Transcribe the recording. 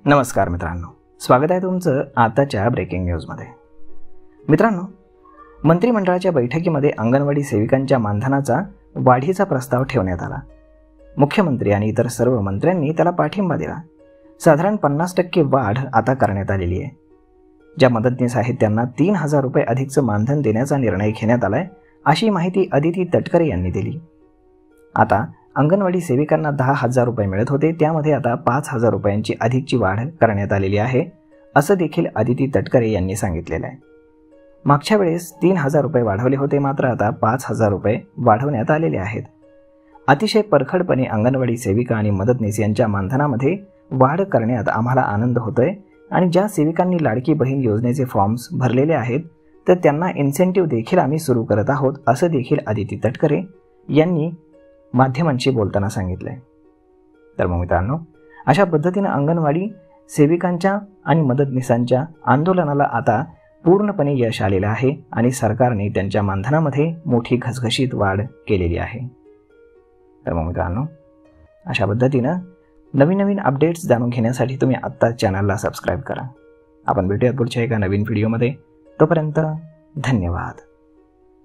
नमस्कार मित्रांनो, स्वागत आहे तुमचं आताच्या ब्रेकिंग न्यूजमध्ये। मित्रांनो, मंत्रिमंडळाच्या बैठकीमध्ये अंगणवाडी सेविकांच्या मानधनाचा वाढीचा प्रस्ताव ठेवण्यात आला। मुख्यमंत्री आणि इतर सर्व मंत्र्यांनी त्याला पाठिंबा दिला। साधारण 50% वाढ आता करण्यात आलेली आहे। ज्या मदतनीस आहेत त्यांना 3000 रुपये अधिकचं मानधन देण्याचा निर्णय घेण्यात आलाय, अशी माहिती अदिती तटकरे यांनी दिली। आता अंगणवाडी सेविकांना 10,000 रुपये मिळत होते, त्यामध्ये आता 5,000 रुपयांची अधिकची वाढ करण्यात आलेली आहे, असं देखील अदिती तटकरे यांनी सांगितलेलं आहे। मागच्या वेळेस 3000 रुपये वाढवले होते, मात्र आता 5,000 रुपये वाढवण्यात आलेले आहेत। अतिशय परखडपणे अंगणवाडी सेविका आणि मदतनीस यांच्या मानधनामध्ये वाढ करण्यात आम्हाला आनंद होतोय आणि ज्या सेविकांनी लाडकी बहीण योजनेचे फॉर्म्स भरलेले आहेत तर त्यांना इन्सेंटिव्ह देखील आम्ही सुरू करत आहोत, असं देखील अदिती तटकरे यांनी माध्यमांशी बोलताना सांगितलंय। तर मग मित्रांनो, अशा पद्धतीने अंगणवाडी सेविकांच्या आणि मदतनीसांच्या आंदोलनाला आता पूर्णपणे यश आलेलं आहे आणि सरकारने त्यांच्या मानधनामध्ये मोठी घसघशीत वाढ केलेली आहे। तर मग मित्रांनो, अशा पद्धतीनं नवीन अपडेट्स जाणून घेण्यासाठी तुम्ही आत्ताच चॅनलला सबस्क्राईब करा। आपण भेटूयात पुढच्या एका नवीन व्हिडिओमध्ये। तोपर्यंत धन्यवाद।